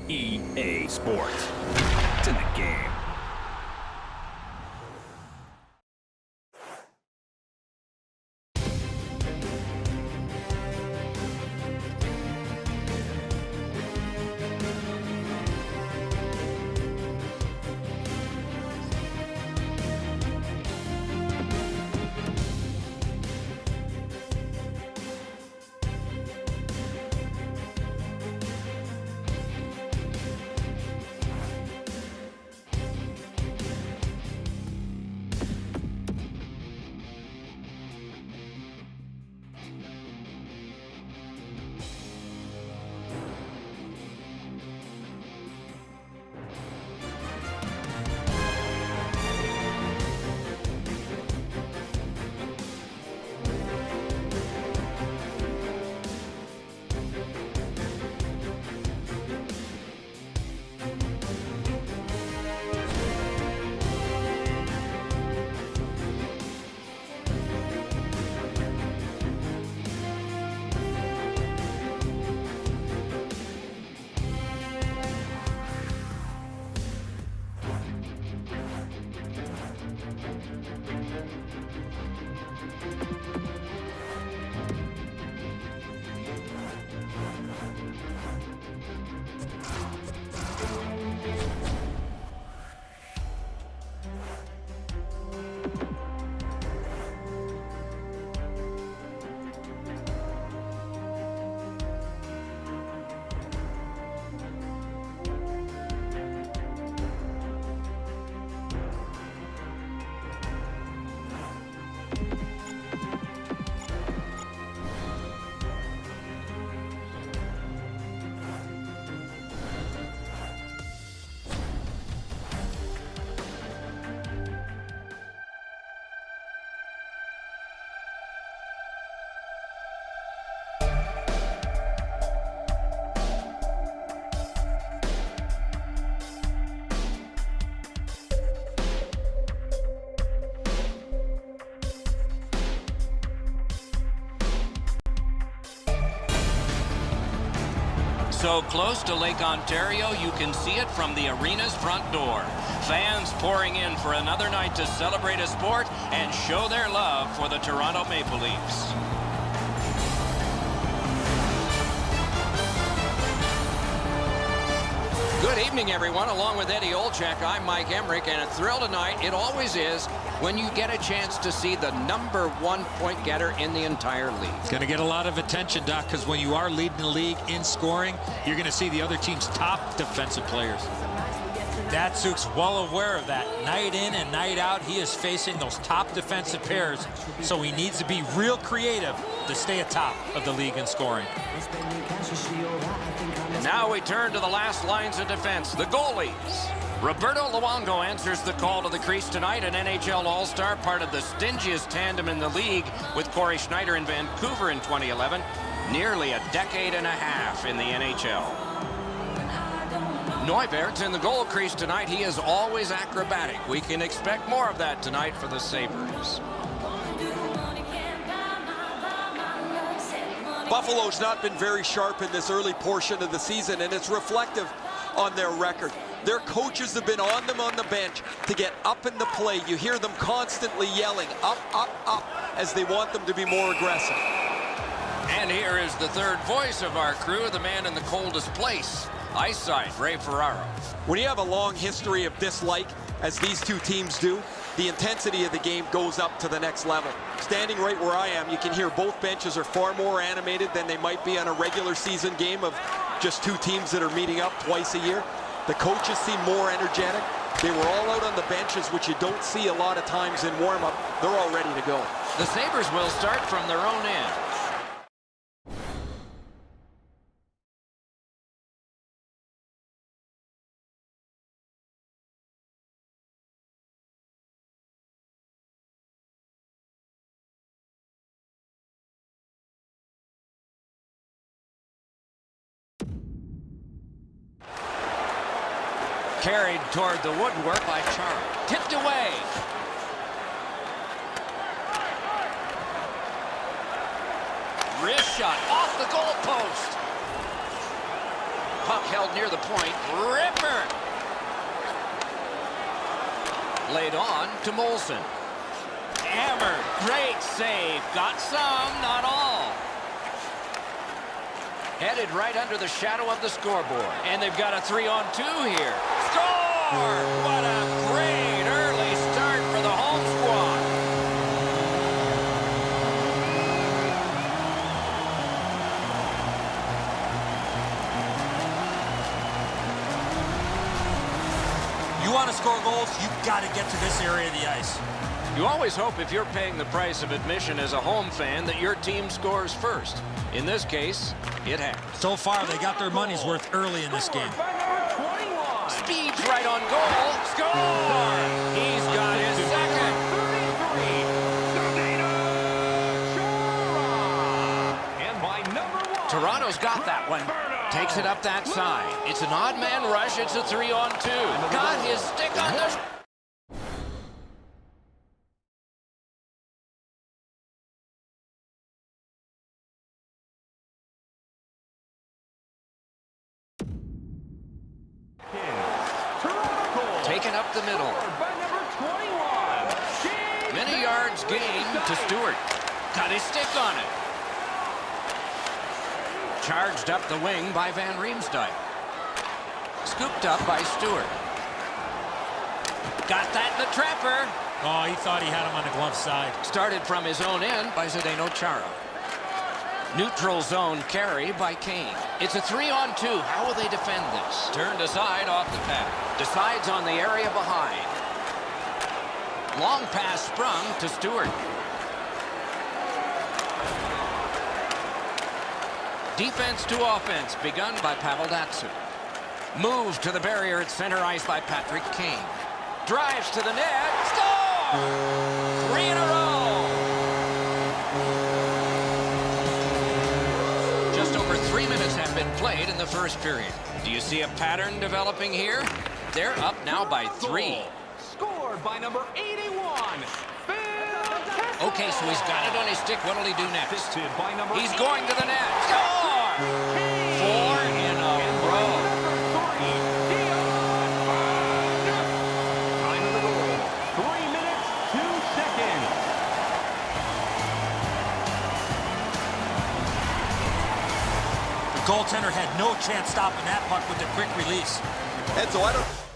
EA Sports. It's in the game. So close to Lake Ontario, you can see it from the arena's front door. Fans pouring in for another night to celebrate a sport and show their love for the Toronto Maple Leafs. Good evening, everyone. Along with Eddie Olczyk, I'm Mike Emrick, and a thrill tonight, it always is, when you get a chance to see the #1 point getter in the entire league. It's going to get a lot of attention, Doc, because when you are leading the league in scoring, you're going to see the other team's top defensive players. Datsuk's well aware of that. Night in and night out, he is facing those top defensive pairs, so he needs to be real creative to stay atop of the league in scoring. And now we turn to the last lines of defense, the goalies. Roberto Luongo answers the call to the crease tonight, an NHL All-Star, part of the stingiest tandem in the league with Corey Schneider in Vancouver in 2011. Nearly a decade and a half in the NHL. Neubert's in the goal crease tonight. He is always acrobatic. We can expect more of that tonight for the Sabres. Buffalo's not been very sharp in this early portion of the season, and it's reflective on their record. Their coaches have been on them on the bench to get up in the play. You hear them constantly yelling, up, up, up, as they want them to be more aggressive. And here is the third voice of our crew, the man in the coldest place, ice side, Ray Ferraro. When you have a long history of dislike, as these two teams do, the intensity of the game goes up to the next level. Standing right where I am, you can hear both benches are far more animated than they might be on a regular season game of just two teams that are meeting up twice a year. The coaches seem more energetic. They were all out on the benches, which you don't see a lot of times in warm-up. They're all ready to go. The Sabres will start from their own end. Carried toward the woodwork by Charles. Tipped away. Wrist shot off the goal post. puck held near the point. Ripper! Laid on to Molson. Hammered. Great save. Got some, not all. Headed right under the shadow of the scoreboard. And they've got a 3-on-2 here. Score! What a great early start for the home squad. You want to score goals, you've got to get to this area of the ice. You always hope if you're paying the price of admission as a home fan that your team scores first. In this case, it has. So far, they got their money's worth early in this game. Speeds right on goal. Score! He's got his second. And by number 1. Toronto's got that one. Takes it up that side. It's an odd man rush. It's a 3-on-2. Got his stick on the... Taken up the middle. Many yards gained to Stewart. Got his stick on it. Charged up the wing by Van Riemsdyk. Scooped up by Stewart. Got that in the trapper. Oh, he thought he had him on the glove side. Started from his own end by Zdeno Chara. Neutral zone carry by Kane. It's a 3-on-2. How will they defend this? Turned aside off the pad. Decides on the area behind. Long pass sprung to Stewart. Defense to offense begun by Pavel Datsyuk. Moved to the barrier at center ice by Patrick Kane. Drives to the net. Score! 3 in a row. Just over 3 minutes have been played in the first period. Do you see a pattern developing here? They're up now by 3. Scored by number 81. Okay, so he's got it on his stick. What'll he do next? Assisted by number He's going to the net. Score! 4 in a row. Time of the goal, 3 minutes, 2 seconds. The goaltender had no chance stopping that puck with the quick release. Edzo, I don't...